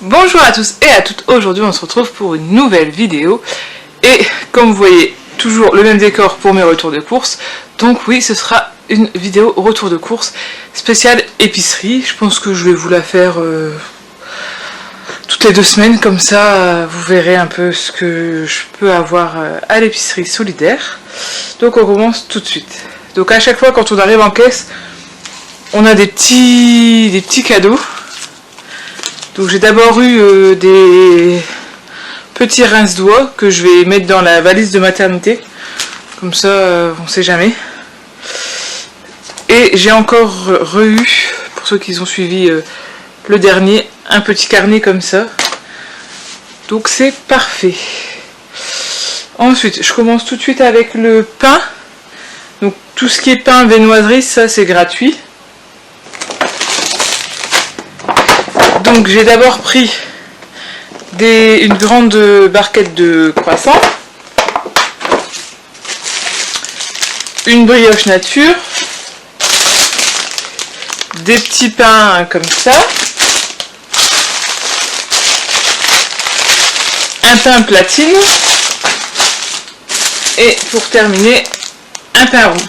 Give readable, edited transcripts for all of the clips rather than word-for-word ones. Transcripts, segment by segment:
Bonjour à tous et à toutes, aujourd'hui on se retrouve pour une nouvelle vidéo et comme vous voyez toujours le même décor pour mes retours de course, donc oui ce sera une vidéo retour de course spéciale épicerie. Je pense que je vais vous la faire toutes les 2 semaines, comme ça vous verrez un peu ce que je peux avoir à l'épicerie solidaire. Donc on commence tout de suite. Donc à chaque fois quand on arrive en caisse on a des petits cadeaux. Donc j'ai d'abord eu des petits rince-doigts que je vais mettre dans la valise de maternité. Comme ça, on sait jamais. Et j'ai encore re-eu, pour ceux qui ont suivi le dernier, un petit carnet comme ça. Donc c'est parfait. Ensuite, je commence tout de suite avec le pain. Donc tout ce qui est pain, viennoiserie, ça c'est gratuit. Donc j'ai d'abord pris une grande barquette de croissants, une brioche nature, des petits pains comme ça, un pain platine et pour terminer un pain rond.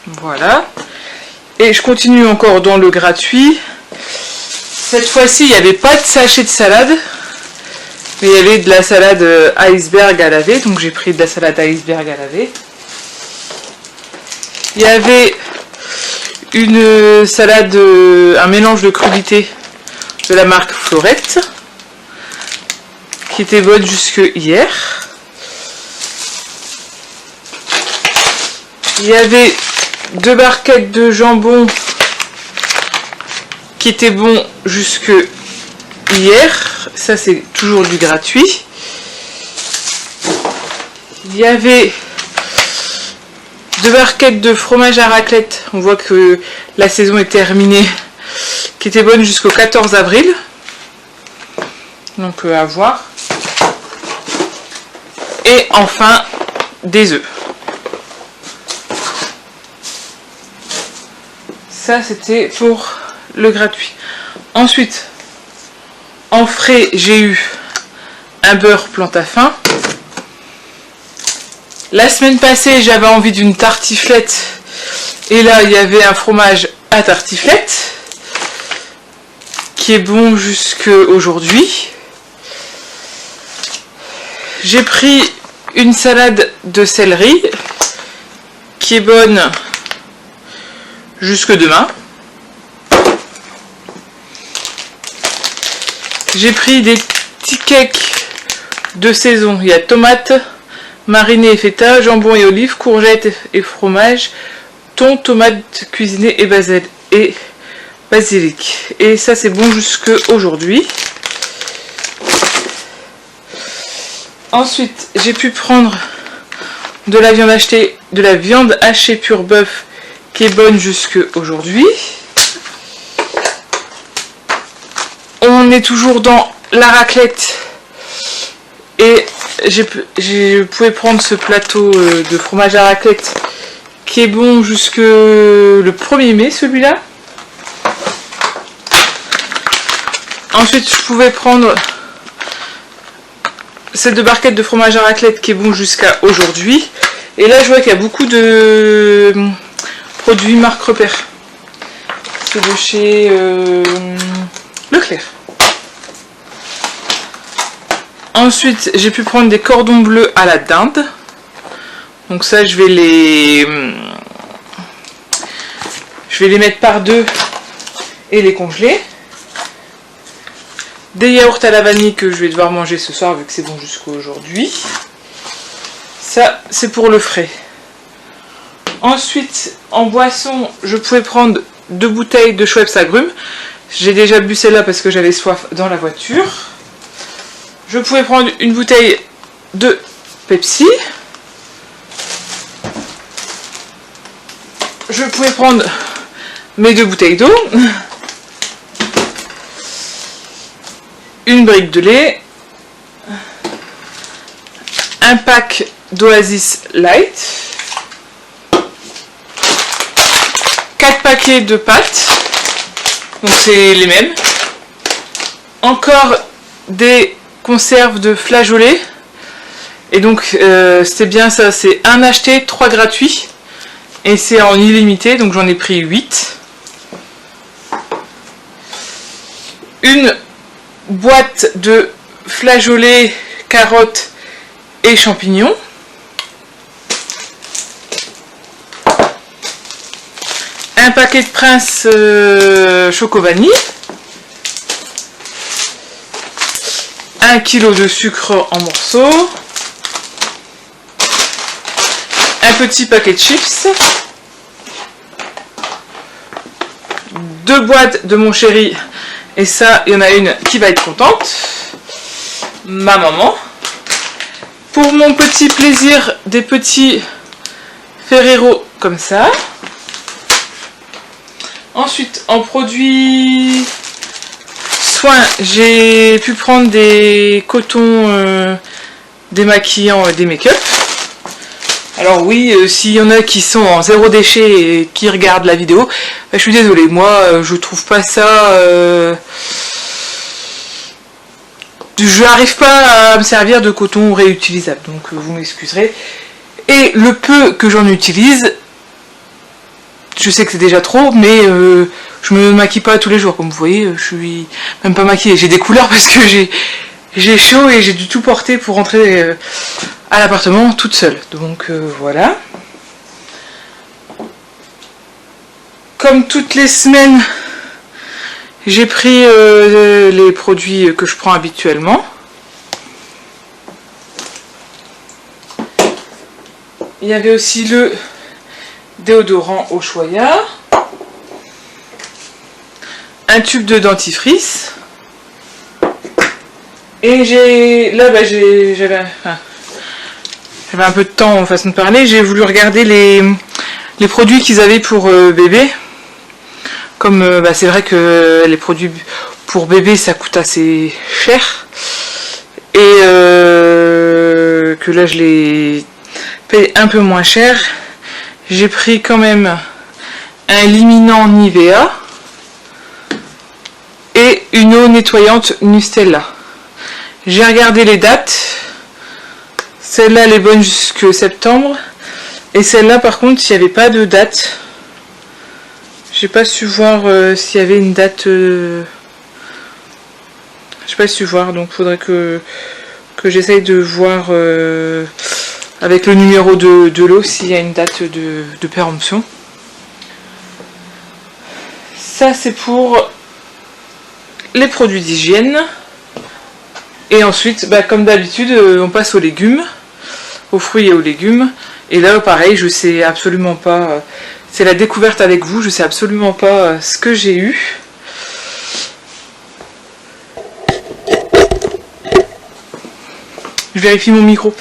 Voilà. Et je continue encore dans le gratuit. Cette fois-ci, il n'y avait pas de sachet de salade, mais il y avait de la salade iceberg à laver. Donc j'ai pris de la salade iceberg à laver. Il y avait une salade, un mélange de crudités de la marque Florette, qui était bonne jusque hier. Il y avait 2 barquettes de jambon qui étaient bons jusque hier. Ça c'est toujours du gratuit. Il y avait 2 barquettes de fromage à raclette. On voit que la saison est terminée. Qui étaient bonnes jusqu'au 14 avril. Donc à voir. Et enfin des œufs. Ça c'était pour le gratuit. Ensuite, en frais, j'ai eu un beurre Plantafin. La semaine passée, j'avais envie d'une tartiflette. Et là, il y avait un fromage à tartiflette qui est bon jusqu'aujourd'hui. J'ai pris une salade de céleri qui est bonne jusque demain. J'ai pris des petits cakes de saison. Il y a tomates marinées et feta, jambon et olives, courgettes et fromage, thon, tomates cuisinées et basilic. Et ça c'est bon jusque aujourd'hui. Ensuite, j'ai pu prendre de la viande hachée pur bœuf qui est bonne jusque aujourd'hui. On est toujours dans la raclette et je pouvais prendre ce plateau de fromage à raclette qui est bon jusque le 1er mai celui-là. Ensuite je pouvais prendre ces 2 barquettes de fromage à raclette qui est bon jusqu'à aujourd'hui. Et là je vois qu'il y a beaucoup de produits marque repère. C'est de chez Leclerc. Ensuite, j'ai pu prendre des cordons bleus à la dinde. Donc ça, je vais les mettre par 2 et les congeler. Des yaourts à la vanille que je vais devoir manger ce soir vu que c'est bon jusqu'à aujourd'hui. Ça, c'est pour le frais. Ensuite, en boisson, je pouvais prendre 2 bouteilles de Schweppes agrumes. J'ai déjà bu celle-là parce que j'avais soif dans la voiture. Je pouvais prendre une bouteille de Pepsi. Je pouvais prendre mes 2 bouteilles d'eau. Une brique de lait. Un pack d'Oasis Light. 4 paquets de pâtes. Donc c'est les mêmes. Encore des conserves de flageolets. Et donc c'était bien ça, c'est un acheté, 3 gratuits. Et c'est en illimité, donc j'en ai pris 8. Une boîte de flageolets, carottes et champignons. Un paquet de Prince choco vanille. 1 kg de sucre en morceaux. Un petit paquet de chips. 2 boîtes de mon chéri. Et ça, il y en a une qui va être contente. Ma maman. Pour mon petit plaisir, des petits Ferrero comme ça. Ensuite, en produits soins, j'ai pu prendre des cotons démaquillants, des make-up. Alors oui, s'il y en a qui sont en 0 déchet et qui regardent la vidéo, je suis désolée, moi je trouve pas ça... je n'arrive pas à me servir de coton réutilisable, donc vous m'excuserez. Et le peu que j'en utilise, je sais que c'est déjà trop, mais je me maquille pas tous les jours, comme vous voyez, je suis même pas maquillée. J'ai des couleurs parce que j'ai chaud et j'ai dû tout porter pour rentrer à l'appartement toute seule. Donc voilà. Comme toutes les semaines, j'ai pris les produits que je prends habituellement. Il y avait aussi le déodorant Ushuaïa, un tube de dentifrice, et j'avais un peu de temps en façon de parler, j'ai voulu regarder les produits qu'ils avaient pour bébé. Comme c'est vrai que les produits pour bébé ça coûte assez cher, et que là je les paye un peu moins cher. J'ai pris quand même un éliminant Nivea et une eau nettoyante Nustella. J'ai regardé les dates. Celle-là elle est bonne jusque septembre. Et celle-là par contre il n'y avait pas de date. J'ai pas su voir s'il y avait une date. J'ai pas su voir, donc faudrait que j'essaye de voir avec le numéro de l'eau s'il y a une date de péremption. Ça c'est pour les produits d'hygiène. Et ensuite, comme d'habitude, on passe aux légumes, aux fruits et aux légumes. Et là pareil, je sais absolument pas, c'est la découverte avec vous, je sais absolument pas ce que j'ai eu. Je vérifie mon micro.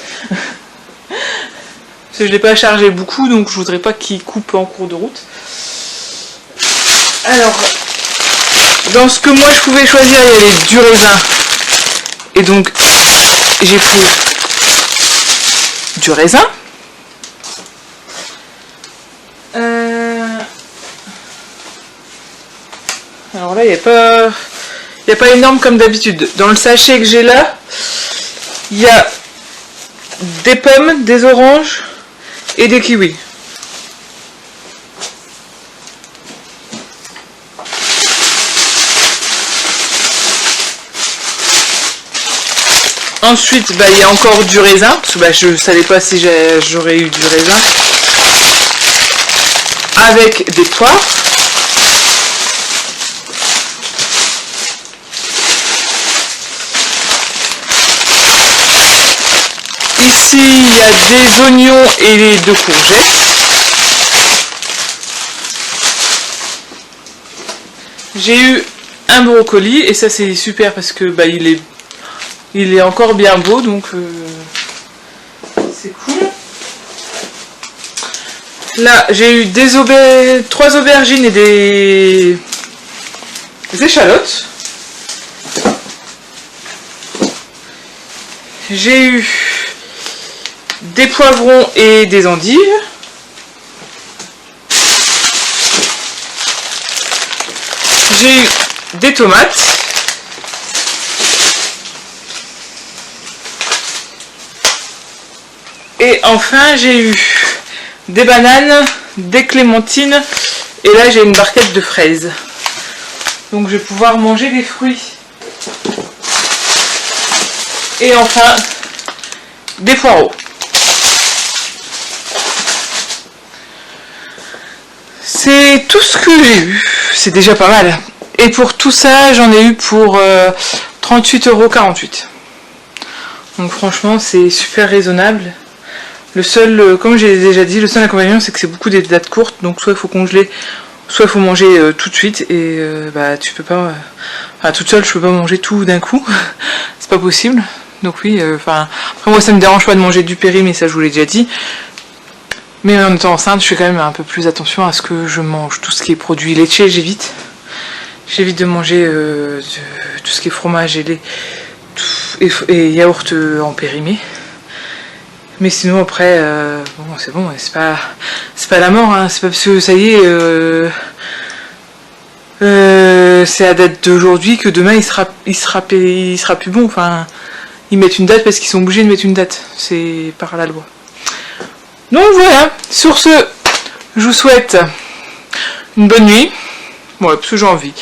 Parce que je ne l'ai pas chargé beaucoup, donc je voudrais pas qu'il coupe en cours de route. Alors, dans ce que moi je pouvais choisir, il y avait du raisin. Et donc, j'ai pris du raisin. Alors là, il n'y a pas énorme comme d'habitude. Dans le sachet que j'ai là, il y a des pommes, des oranges et des kiwis. Ensuite, il y a encore du raisin, parce que je ne savais pas si j'aurais eu du raisin. Avec des poires. Ici, il y a des oignons et 2 courgettes. J'ai eu un brocoli, et ça c'est super parce que il est encore bien beau, donc c'est cool. Là, j'ai eu 3 aubergines et des échalotes. J'ai eu des poivrons et des endives. j'ai eu des tomates. Et enfin, j'ai eu des bananes, des clémentines. Et là, j'ai une barquette de fraises. Donc, je vais pouvoir manger des fruits. Et enfin, des poireaux. C'est tout ce que j'ai eu. C'est déjà pas mal. Et pour tout ça, j'en ai eu pour 38,48 €. Donc franchement, c'est super raisonnable. Le seul, comme j'ai déjà dit, le seul inconvénient, c'est que c'est beaucoup des dates courtes. Donc soit il faut congeler, soit il faut manger tout de suite. Et bah tu peux pas... Enfin, toute seule, je peux pas manger tout d'un coup. C'est pas possible. Donc oui, enfin... après moi, ça me dérange pas de manger du péri, mais ça, je vous l'ai déjà dit. Mais en étant enceinte, je fais quand même un peu plus attention à ce que je mange. Tout ce qui est produits laitiers, j'évite. J'évite de manger tout ce qui est fromage et lait et yaourt en périmé. Mais sinon après, bon c'est bon, c'est pas la mort, hein. C'est pas parce que ça y est, c'est à date d'aujourd'hui que demain il sera plus bon. Enfin, ils mettent une date parce qu'ils sont obligés de mettre une date. C'est par la loi. Donc voilà, sur ce, je vous souhaite une bonne nuit, bon, parce que j'ai envie,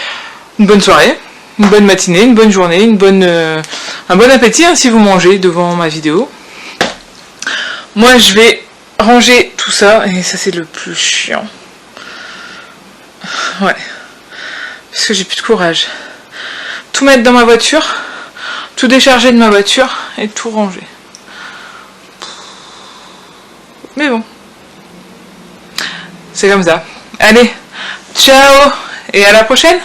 une bonne soirée, une bonne matinée, une bonne journée, un bon appétit hein, si vous mangez devant ma vidéo. Moi je vais ranger tout ça, et ça c'est le plus chiant. Ouais, parce que j'ai plus de courage. Tout mettre dans ma voiture, tout décharger de ma voiture et tout ranger. Mais bon, c'est comme ça. Allez, ciao et à la prochaine.